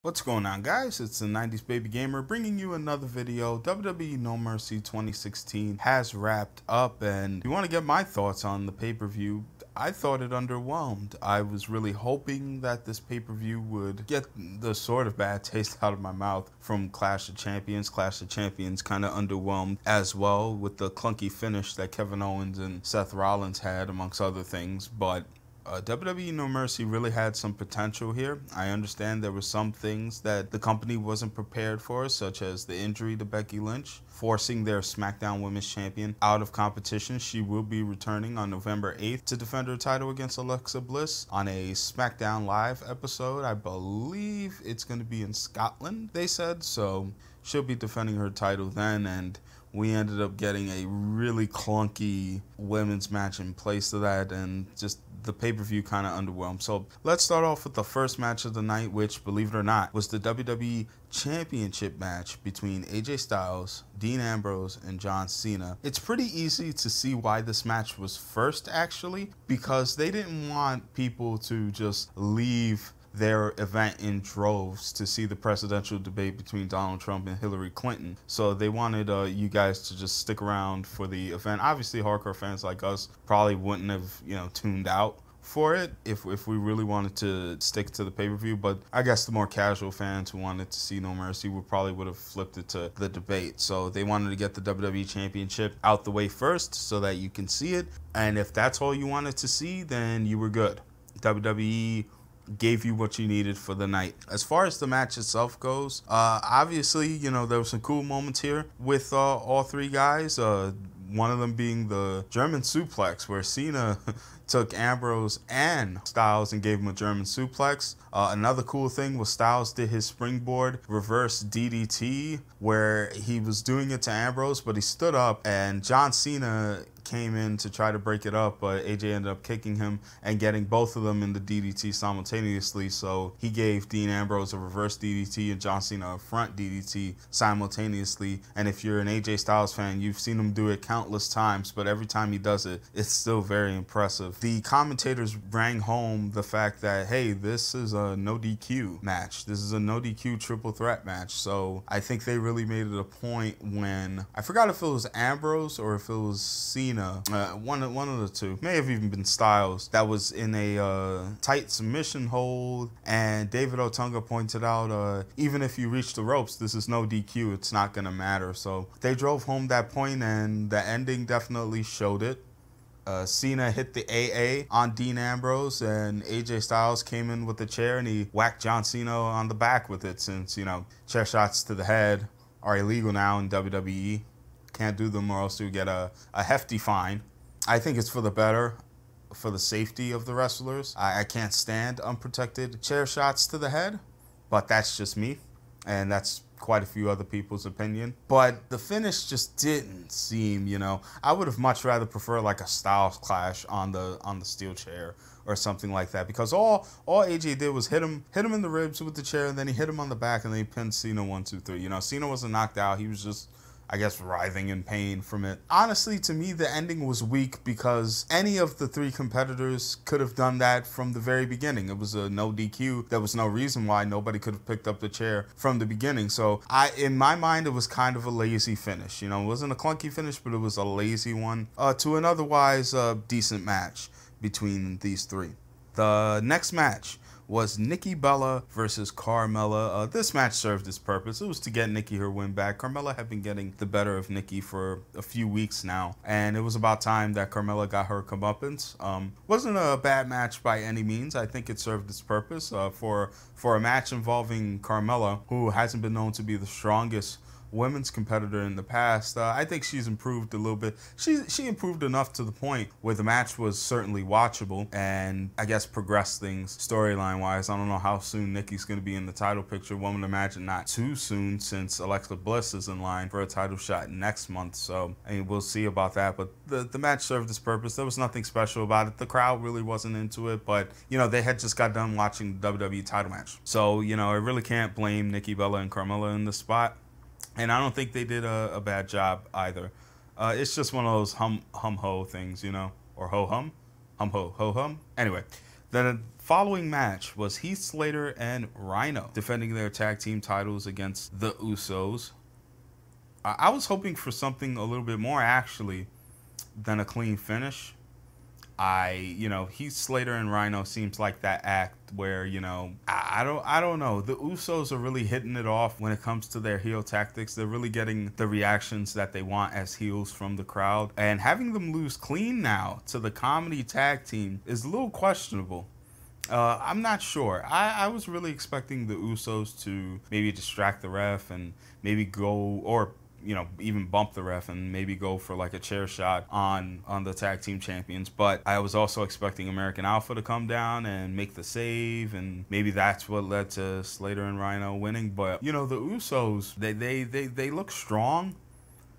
What's going on, guys? It's the 90s Baby Gamer bringing you another video. WWE No Mercy 2016 has wrapped up, and if you want to get my thoughts on the pay-per-view, I thought it underwhelmed. I was really hoping that this pay-per-view would get the sort of bad taste out of my mouth from Clash of Champions. Clash of Champions kind of underwhelmed as well with the clunky finish that Kevin Owens and Seth Rollins had, amongst other things, but WWE No Mercy really had some potential here. I understand there were some things that the company wasn't prepared for, such as the injury to Becky Lynch, forcing their SmackDown Women's Champion out of competition. She will be returning on November 8th to defend her title against Alexa Bliss on a SmackDown Live episode. I believe it's going to be in Scotland, they said, so she'll be defending her title then, and we ended up getting a really clunky women's match in place of that, and just the pay-per-view kind of underwhelmed. So let's start off with the first match of the night, which, believe it or not, was the WWE Championship match between AJ Styles, Dean Ambrose, and John Cena. It's pretty easy to see why this match was first, actually, because they didn't want people to just leave their event in droves to see the presidential debate between Donald Trump and Hillary Clinton. So they wanted you guys to just stick around for the event. Obviously, hardcore fans like us probably wouldn't have, tuned out for it if we really wanted to stick to the pay-per-view, but I guess the more casual fans who wanted to see No Mercy would have flipped it to the debate. So they wanted to get the WWE Championship out the way first so that you can see it, and if that's all you wanted to see, then you were good. WWE gave you what you needed for the night. As far as the match itself goes, obviously, there were some cool moments here with all three guys. One of them being the German suplex, where Cena took Ambrose and Styles and gave him a German suplex. Another cool thing was Styles did his springboard reverse DDT, where he was doing it to Ambrose, but he stood up, and John Cena came in to try to break it up, but AJ ended up kicking him and getting both of them in the DDT simultaneously. So he gave Dean Ambrose a reverse DDT and John Cena a front DDT simultaneously. And if you're an AJ Styles fan, you've seen him do it countless times, but every time he does it, it's still very impressive. The commentators rang home the fact that, hey, this is a no DQ match. This is a no DQ triple threat match. So I think they really made it a point when, I forgot if it was Ambrose or if it was Cena, one of the two, may have even been Styles, that was in a tight submission hold, and David Otunga pointed out, even if you reach the ropes, this is no DQ, it's not gonna matter. So they drove home that point, and the ending definitely showed it. Cena hit the AA on Dean Ambrose, and AJ Styles came in with the chair and he whacked John Cena on the back with it, since chair shots to the head are illegal now in WWE. Can't do them or else you get a hefty fine. I think it's for the better, for the safety of the wrestlers. I can't stand unprotected chair shots to the head, but that's just me, and that's quite a few other people's opinion. But the finish just didn't seem, I would have much rather preferred like a Styles clash on the steel chair or something like that, because all AJ did was hit him in the ribs with the chair, and then he hit him on the back, and then he pinned Cena 1, 2, 3. Cena wasn't knocked out, he was just, I guess, writhing in pain from it. Honestly, to me, the ending was weak because any of the three competitors could have done that from the very beginning. It was a no DQ. There was no reason why nobody could have picked up the chair from the beginning. So in my mind, it was kind of a lazy finish. It wasn't a clunky finish, but it was a lazy one to an otherwise decent match between these three. The next match was Nikki Bella versus Carmella. This match served its purpose. It was to get Nikki her win back. Carmella had been getting the better of Nikki for a few weeks now, and it was about time that Carmella got her comeuppance. Wasn't a bad match by any means. I think it served its purpose for a match involving Carmella, who hasn't been known to be the strongest women's competitor in the past. I think she's improved a little bit. She improved enough to the point where the match was certainly watchable and I guess progressed things storyline wise. I don't know how soon Nikki's going to be in the title picture. One would imagine not too soon, since Alexa Bliss is in line for a title shot next month. So we'll see about that. But the match served its purpose. There was nothing special about it. The crowd really wasn't into it, but they had just got done watching the WWE title match. So I really can't blame Nikki Bella and Carmella in this spot. And I don't think they did a bad job either. It's just one of those hum-ho things, or ho-hum? Hum-ho, ho-hum? Anyway, then following match was Heath Slater and Rhino defending their tag team titles against the Usos. I was hoping for something a little bit more, actually, than a clean finish. Heath Slater and Rhino seems like that act where, I don't know. The Usos are really hitting it off when it comes to their heel tactics. They're really getting the reactions that they want as heels from the crowd. And having them lose clean now to the comedy tag team is a little questionable. I'm not sure. I was really expecting the Usos to maybe distract the ref and maybe go, or even bump the ref and maybe go for like a chair shot on the tag team champions. But I was also expecting American Alpha to come down and make the save, and maybe that's what led to Slater and Rhino winning. But the Usos, they look strong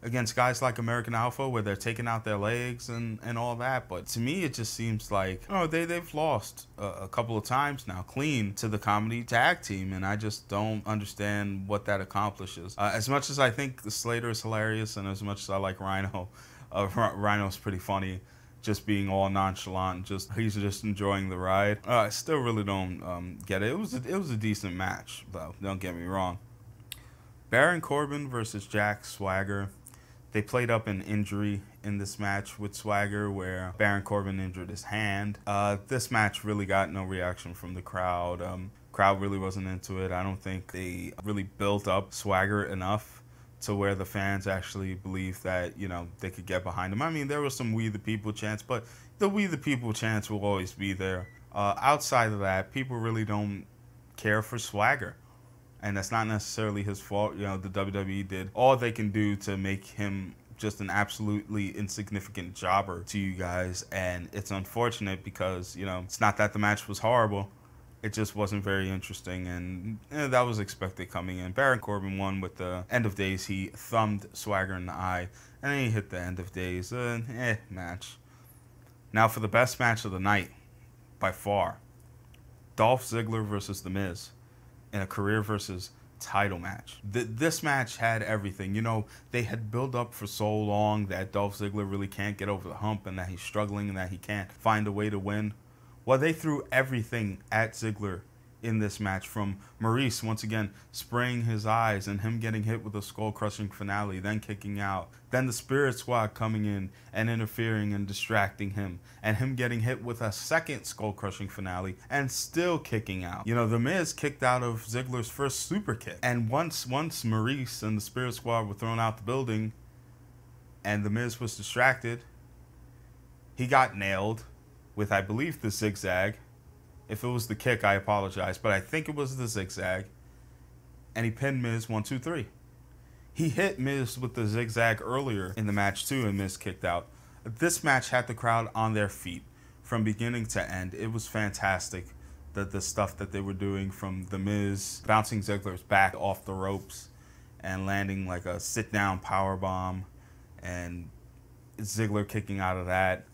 against guys like American Alpha, where they're taking out their legs and all that. But to me, it just seems like, they've lost a couple of times now clean to the comedy tag team, and I just don't understand what that accomplishes. As much as I think the Slater is hilarious, and as much as I like Rhino, Rhino's pretty funny, just being all nonchalant, he's just enjoying the ride. I still really don't get it. It was a decent match, though, don't get me wrong. Baron Corbin versus Jack Swagger. They played up an injury in this match with Swagger, where Baron Corbin injured his hand. This match really got no reaction from the crowd. Crowd really wasn't into it. I don't think they really built up Swagger enough to where the fans actually believed that, they could get behind him. I mean, there was some We the People chants, but the We the People chants will always be there. Outside of that, people really don't care for Swagger. And that's not necessarily his fault. The WWE did all they can do to make him just an absolutely insignificant jobber to you guys. And it's unfortunate because, it's not that the match was horrible. It just wasn't very interesting. And that was expected coming in. Baron Corbin won with the End of Days. He thumbed Swagger in the eye. And then he hit the End of Days. Match. Now for the best match of the night, by far. Dolph Ziggler versus The Miz in a career versus title match. This match had everything. They had built up for so long that Dolph Ziggler really can't get over the hump and that he's struggling and that he can't find a way to win. Well, they threw everything at Ziggler in this match, from Maurice once again spraying his eyes and him getting hit with a skull-crushing finale, then kicking out, then the Spirit Squad coming in and interfering and distracting him, and him getting hit with a second skull-crushing finale and still kicking out. The Miz kicked out of Ziggler's first super kick, and once Maurice and the Spirit Squad were thrown out the building and the Miz was distracted, he got nailed with, I believe, the zigzag. If it was the kick, I apologize, but I think it was the zigzag. And he pinned Miz 1, 2, 3. He hit Miz with the zigzag earlier in the match too, and Miz kicked out. This match had the crowd on their feet from beginning to end. It was fantastic, the stuff that they were doing, from the Miz bouncing Ziggler's back off the ropes and landing like a sit-down powerbomb, and Ziggler kicking out of that.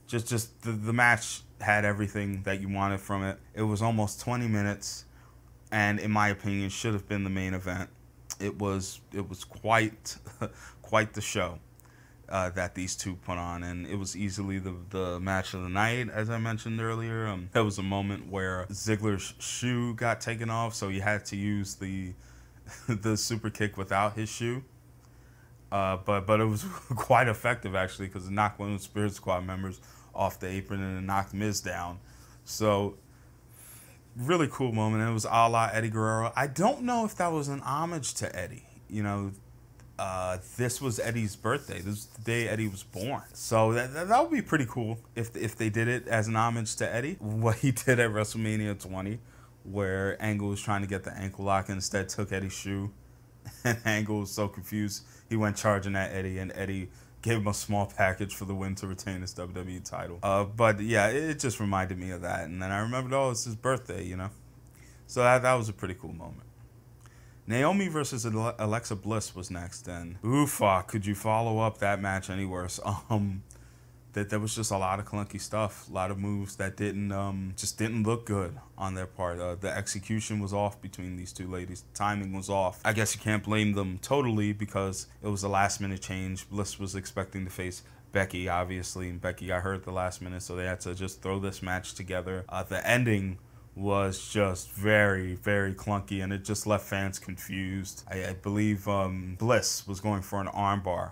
Just the match had everything that you wanted from it. It was almost 20 minutes, and in my opinion, should have been the main event. It was quite the show that these two put on, and it was easily the match of the night, as I mentioned earlier. There was a moment where Ziggler's shoe got taken off, so he had to use the super kick without his shoe. But it was quite effective, actually, because it knocked one of the Spirit Squad members off the apron and it knocked Miz down. So, really cool moment. And it was a la Eddie Guerrero. I don't know if that was an homage to Eddie. This was Eddie's birthday. This was the day Eddie was born. So that would be pretty cool if they did it as an homage to Eddie. What he did at WrestleMania 20, where Angle was trying to get the ankle lock and instead took Eddie's shoe. And Angle was so confused, he went charging at Eddie, and Eddie gave him a small package for the win to retain his WWE title. But yeah, it just reminded me of that. And then I remembered, it's his birthday, So that was a pretty cool moment. Naomi versus Alexa Bliss was next, and could you follow up that match any worse? That there was just a lot of clunky stuff, a lot of moves that just didn't look good on their part. The execution was off between these two ladies. The timing was off. I guess you can't blame them totally because it was a last-minute change. Bliss was expecting to face Becky, obviously. Becky got hurt at the last minute, so they had to just throw this match together. The ending was just very, very clunky, and it just left fans confused. I believe Bliss was going for an armbar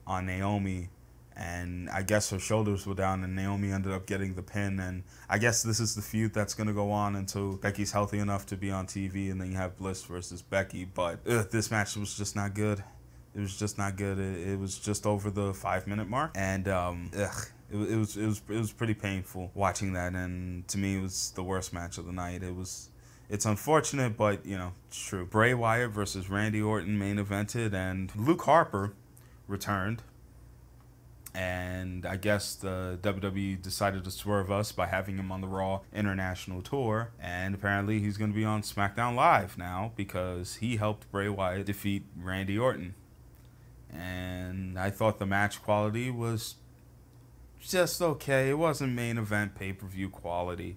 on Naomi, and I guess her shoulders were down, and Naomi ended up getting the pin. And I guess this is the feud that's going to go on until Becky's healthy enough to be on TV, and then you have Bliss versus Becky. But this match was just not good. It was just not good. It was just over the 5-minute mark, and it was pretty painful watching that. And to me, it was the worst match of the night. It's unfortunate, but you know, it's true. Bray Wyatt versus Randy Orton main evented, and Luke Harper returned. And I guess the WWE decided to swerve us by having him on the Raw International Tour. And apparently he's going to be on SmackDown Live now because he helped Bray Wyatt defeat Randy Orton. And I thought the match quality was just okay. It wasn't main event pay-per-view quality.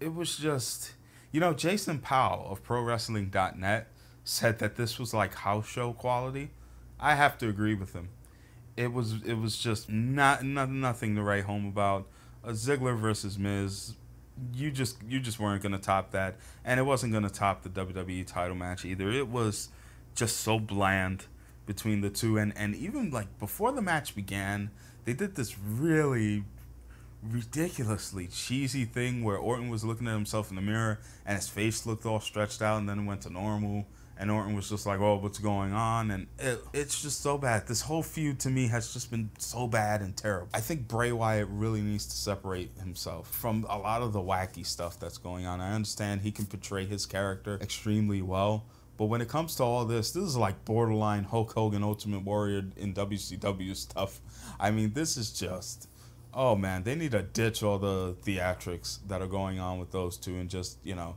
It was just, you know, Jason Powell of ProWrestling.net said that this was like house show quality. I have to agree with him. It was just nothing to write home about. Ziggler versus Miz, you just weren't gonna top that, and it wasn't gonna top the WWE title match either. It was just so bland between the two, and even like before the match began, they did this really ridiculously cheesy thing where Orton was looking at himself in the mirror and his face looked all stretched out, and then it went to normal. And Orton was just like, oh, what's going on? And it's just so bad. This whole feud to me has just been so bad and terrible. I think Bray Wyatt really needs to separate himself from a lot of the wacky stuff that's going on. I understand he can portray his character extremely well, but when it comes to all this is like borderline Hulk Hogan Ultimate Warrior in WCW stuff. I mean, this is just, oh man, they need to ditch all the theatrics that are going on with those two and just, you know,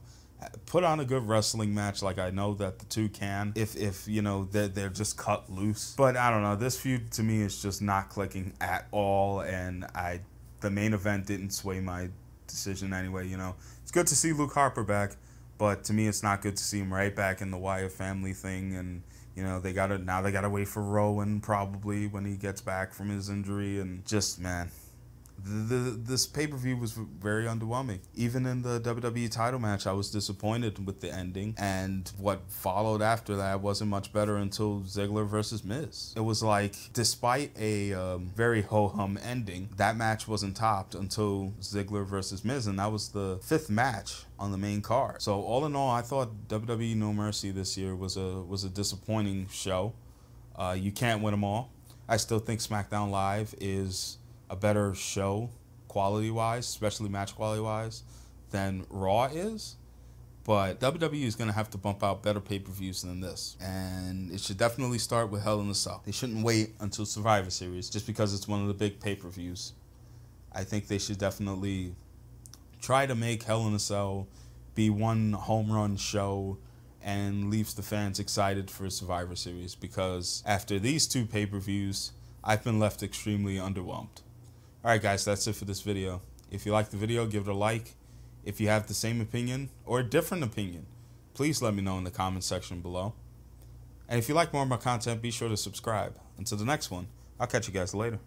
put on a good wrestling match like I know that the two can, if you know, they're just cut loose. But I don't know, this feud to me is just not clicking at all, and the main event didn't sway my decision anyway. You know, it's good to see Luke Harper back, but to me it's not good to see him right back in the Wyatt family thing. And you know, they gotta wait for Rowan probably when he gets back from his injury. And just, man, this pay-per-view was very underwhelming. Even in the WWE title match, I was disappointed with the ending, and what followed after that wasn't much better until Ziggler versus Miz. It was like, despite a very ho-hum ending, that match wasn't topped until Ziggler versus Miz, and that was the 5th match on the main card. So all in all, I thought WWE No Mercy this year was a disappointing show. You can't win them all. I still think SmackDown Live is a better show quality-wise, especially match quality-wise, than Raw is. But WWE is going to have to bump out better pay-per-views than this. And it should definitely start with Hell in a Cell. They shouldn't wait until Survivor Series just because it's one of the big pay-per-views. I think they should definitely try to make Hell in a Cell be one home run show and leaves the fans excited for Survivor Series, because after these 2 pay-per-views, I've been left extremely underwhelmed. Alright guys, that's it for this video. If you liked the video, give it a like. If you have the same opinion or a different opinion, please let me know in the comments section below. And if you like more of my content, be sure to subscribe. Until the next one, I'll catch you guys later.